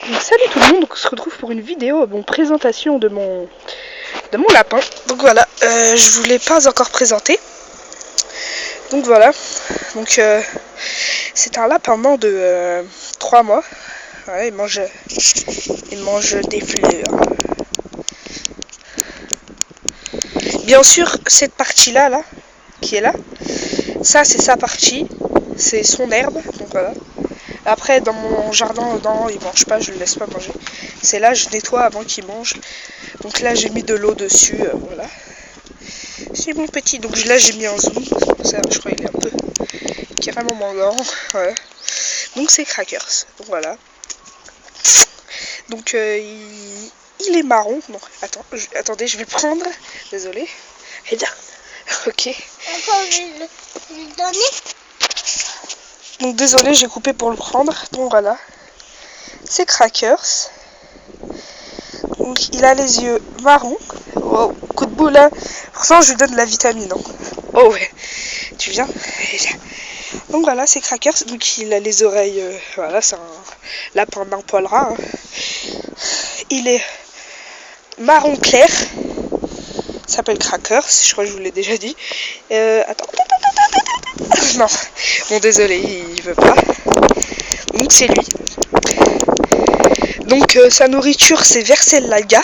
Donc, salut tout le monde, donc on se retrouve pour une vidéo, présentation de mon lapin. Donc voilà, je vous l'ai pas encore présenté. Donc voilà, donc c'est un lapin mort de 3 mois. Voilà, il mange des fleurs. Bien sûr, cette partie-là, qui est là, ça c'est sa partie, c'est son herbe, donc voilà. Après, dans mon jardin, non, il mange pas, je le laisse pas manger. C'est là, je nettoie avant qu'il mange. Donc là, j'ai mis de l'eau dessus, voilà. C'est mon petit, donc là, j'ai mis un zoom. Ça, je crois qu'il est un peu carrément mangant. Ouais. Donc c'est Crackers, donc voilà. Donc il est marron. Non, attendez, je vais le prendre. Désolé. Eh bien, ok. Lui donner. Donc désolé, j'ai coupé pour le prendre. Donc voilà. C'est Crackers. Donc il a les yeux marrons. Wow, coup de boule hein. Pourtant je lui donne de la vitamine. Hein. Oh ouais. Tu viens. Donc voilà, c'est Crackers. Donc il a les oreilles. Voilà, c'est un lapin d'un poil ras. Hein. Il est marron clair. Il s'appelle Crackers. Je crois que je vous l'ai déjà dit. Attends. Non. Bon désolé, il veut pas. Donc c'est lui. Donc sa nourriture c'est Vercellaga.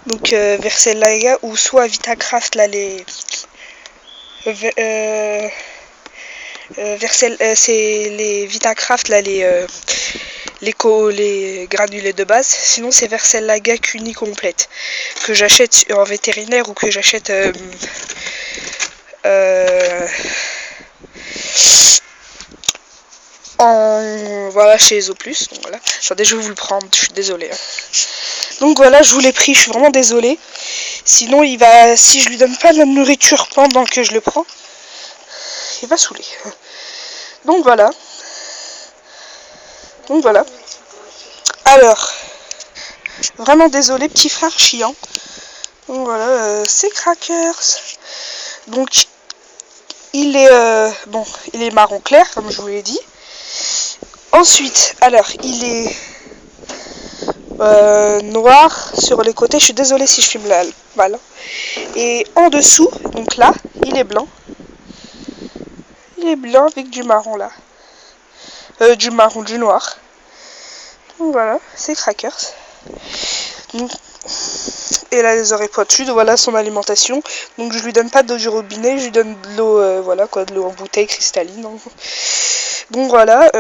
Donc Vercellaga ou soit Vitacraft là les c'est les Vitacraft là les granulés de base. Sinon c'est Vercellaga Cuni complète que j'achète en vétérinaire ou que j'achète voilà chez Zooplus. Donc voilà. Attendez, je vais vous le prendre, je suis désolée. Hein. Donc voilà, je vous l'ai pris, je suis vraiment désolée. Sinon si je lui donne pas de la nourriture pendant que je le prends, il va saouler. Donc voilà. Alors, vraiment désolé, petit frère chiant. Donc voilà, c'est Crackers. Donc il est marron clair comme je vous l'ai dit. Ensuite, alors il est noir sur les côtés. Je suis désolée si je filme mal. Et en dessous, donc là, il est blanc. Il est blanc avec du marron là. Du noir. Donc voilà, c'est Crackers. Donc, et là les oreilles pointues, voilà son alimentation. Donc je lui donne pas d'eau du robinet, je lui donne de l'eau, de l'eau en bouteille cristalline. Donc voilà.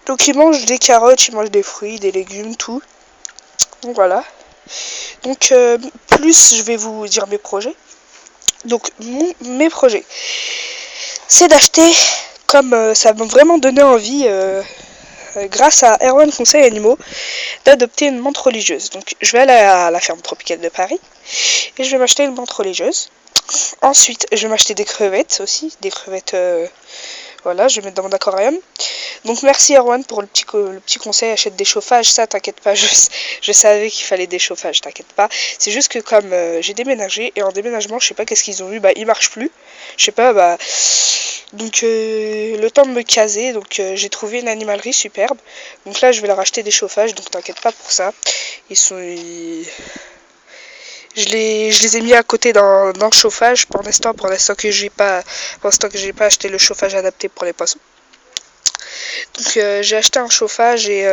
Donc il mange des carottes, il mange des fruits, des légumes, tout. Donc voilà. Donc plus je vais vous dire mes projets. Donc mes projets, c'est d'acheter, comme ça m'a vraiment donné envie, grâce à Erwan Conseil Animaux, d'adopter une menthe religieuse. Donc je vais aller à la ferme tropicale de Paris et je vais m'acheter une menthe religieuse. Ensuite, je vais m'acheter des crevettes aussi, des crevettes, voilà, je vais mettre dans mon aquarium. Donc merci Erwan pour le petit conseil, achète des chauffages, ça t'inquiète pas, je savais qu'il fallait des chauffages, t'inquiète pas. C'est juste que comme j'ai déménagé, et en déménagement, je sais pas qu'est-ce qu'ils ont eu, ils marchent plus. Je sais pas, donc le temps de me caser, donc j'ai trouvé une animalerie superbe. Donc là je vais leur acheter des chauffages, donc t'inquiète pas pour ça. Je les ai mis à côté dans le chauffage pour l'instant que j'ai pas acheté le chauffage adapté pour les poissons. Donc j'ai acheté un chauffage et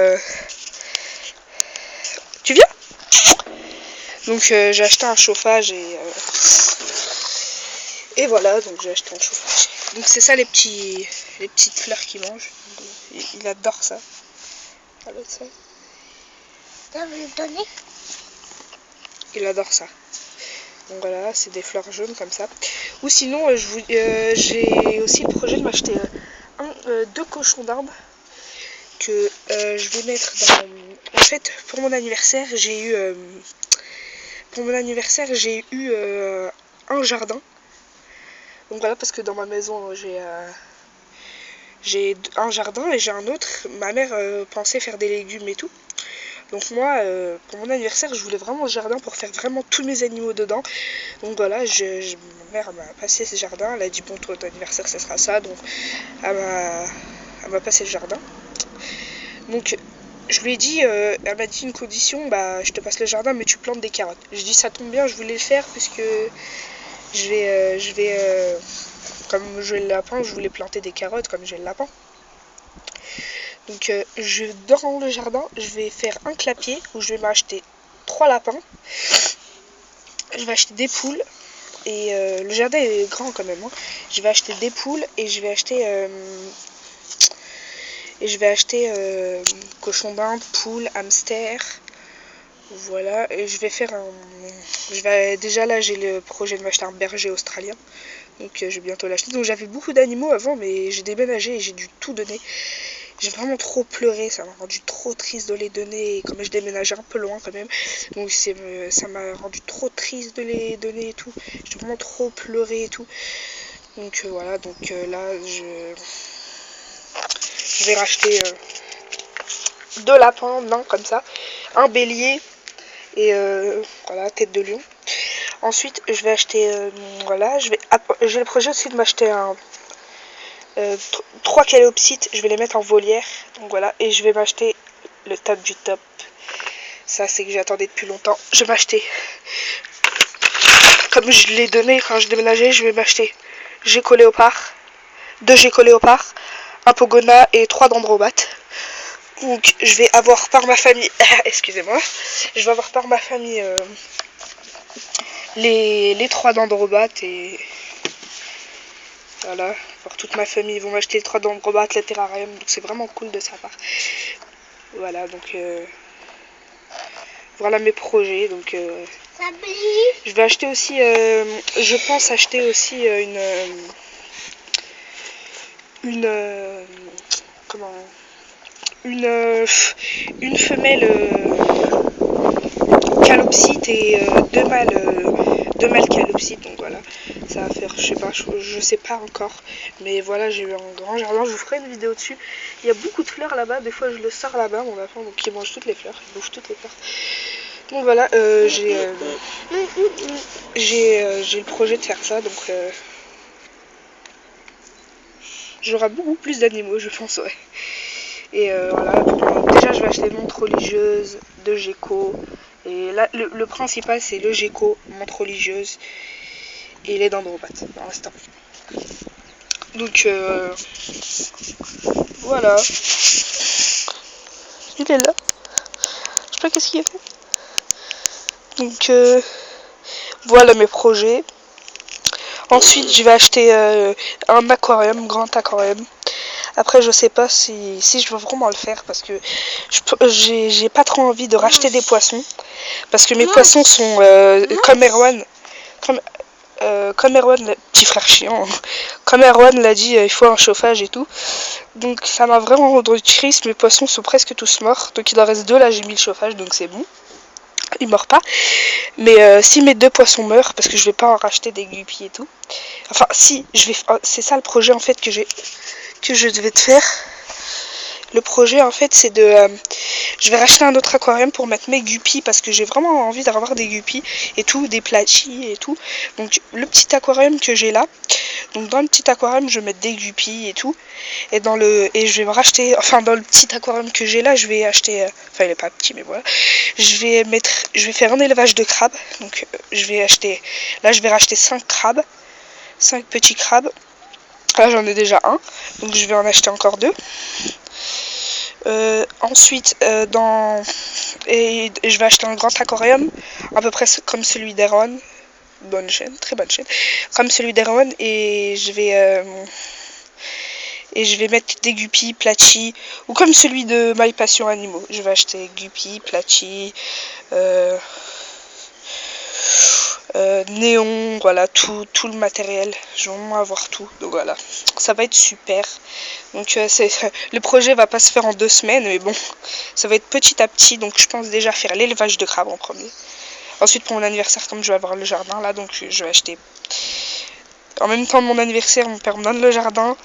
tu viens? Donc j'ai acheté un chauffage et voilà, donc j'ai acheté un chauffage. Donc c'est ça les petites fleurs qu'il mange. Il adore ça. Alors, ça. Il adore ça. Donc voilà, c'est des fleurs jaunes comme ça. Ou sinon, j'ai aussi le projet de m'acheter deux cochons d'Inde que je vais mettre dans. En fait, pour mon anniversaire, j'ai eu un jardin. Donc voilà, parce que dans ma maison, j'ai un jardin et j'ai un autre. Ma mère pensait faire des légumes et tout. Donc moi, pour mon anniversaire, je voulais vraiment ce jardin pour faire vraiment tous mes animaux dedans. Donc voilà, ma mère m'a passé ce jardin. Elle a dit, bon, toi, ton anniversaire, ça sera ça. Donc elle m'a passé le jardin. Donc je lui ai dit, elle m'a dit une condition, bah je te passe le jardin mais tu plantes des carottes. Je dis ça tombe bien, je voulais le faire puisque comme j'ai le lapin, je voulais planter des carottes comme j'ai le lapin. Donc dans le jardin, je vais faire un clapier où je vais m'acheter 3 lapins. Je vais acheter des poules. Et le jardin est grand quand même. Hein. Je vais acheter des poules et je vais acheter cochon d'Inde, poules, hamster. Voilà. Et je vais faire déjà là j'ai le projet de m'acheter un berger australien. Donc je vais bientôt l'acheter. Donc j'avais beaucoup d'animaux avant mais j'ai déménagé et j'ai dû tout donner. J'ai vraiment trop pleuré, ça m'a rendu trop triste de les donner. Et comme je déménageais un peu loin quand même, donc ça m'a rendu trop triste de les donner et tout. J'ai vraiment trop pleuré et tout. Donc voilà, donc là je vais racheter 2 lapins nains comme ça, un bélier et voilà, tête de lion. Ensuite je vais acheter, voilà, j'ai le projet aussi de m'acheter 3 calopsites, je vais les mettre en volière. Donc voilà, et je vais m'acheter le top du top. Ça, c'est que j'attendais depuis longtemps. Je vais m'acheter, comme je l'ai donné quand je déménageais, je vais m'acheter gecko léopard, 2 gecko léopard, un pogona et 3 dendrobates. Donc je vais avoir par ma famille, excusez-moi, je vais avoir par ma famille les 3 dendrobates et voilà, pour toute ma famille, ils vont m'acheter les 3 dendrobates, le terrarium, donc c'est vraiment cool de sa part. Voilà, donc voilà mes projets. Donc je vais acheter aussi, je pense acheter aussi une femelle calopsite et deux mâles calopsites. Donc voilà, ça va faire, je sais pas encore, mais voilà, j'ai eu un grand jardin, je vous ferai une vidéo dessus. Il y a beaucoup de fleurs là-bas, des fois je le sors là-bas, mon enfant, donc il mange toutes les fleurs, il bouffe toutes les fleurs. Donc voilà, j'ai le projet de faire ça, donc j'aurai beaucoup plus d'animaux, je pense, ouais. Et voilà, déjà je vais acheter montre religieuse, 2 gecko. Et là, le principal c'est le gecko, montre religieuse et les dendrobates pour l'instant. Donc voilà. Il est là. Je sais pas qu'est-ce qu'il a fait. Donc voilà mes projets. Ensuite je vais acheter un aquarium, grand aquarium. Après je sais pas si je veux vraiment le faire parce que j'ai pas trop envie de racheter des poissons. Parce que mes poissons sont comme Erwan. Comme Erwan, petit frère chiant, comme Erwan l'a dit, il faut un chauffage et tout. Donc ça m'a vraiment rendu triste, mes poissons sont presque tous morts. Donc il en reste 2, là j'ai mis le chauffage, donc c'est bon. Ils meurent pas. Mais si mes 2 poissons meurent, parce que je vais pas en racheter des guppies et tout. Enfin si, c'est ça le projet en fait que je devais te faire. Le projet en fait c'est je vais racheter un autre aquarium pour mettre mes guppies parce que j'ai vraiment envie d'avoir des guppies et tout, des platchis et tout. Donc le petit aquarium que j'ai là, donc dans le petit aquarium je vais mettre des guppies et tout. Et je vais me racheter, enfin dans le petit aquarium que j'ai là je vais acheter, enfin il est pas petit mais voilà. Je vais faire un élevage de crabes. Donc je vais racheter 5 crabes, 5 petits crabes. Là j'en ai déjà un, donc je vais en acheter encore 2. Ensuite, je vais acheter un grand aquarium, à peu près comme celui d'Erwan. Bonne chaîne, très bonne chaîne. Comme celui d'Erwan, et je vais mettre des guppies, platchis, ou comme celui de My Passion Animaux. Je vais acheter guppies, platchis, néon, voilà, tout le matériel. Je vais vraiment avoir tout, donc voilà, ça va être super. Donc le projet va pas se faire en 2 semaines, mais bon, ça va être petit à petit. Donc je pense déjà faire l'élevage de crabes en premier. Ensuite pour mon anniversaire, comme je vais avoir le jardin là, donc je vais acheter. En même temps de mon anniversaire, mon père me donne le jardin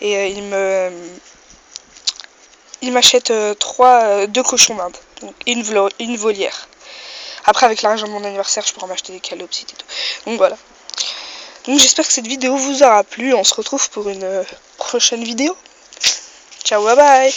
et il m'achète 2 cochons d'Inde, donc une volière. Après avec l'argent de mon anniversaire, je pourrai m'acheter des calopsites et tout. Donc voilà. Donc j'espère que cette vidéo vous aura plu. On se retrouve pour une prochaine vidéo. Ciao, bye bye.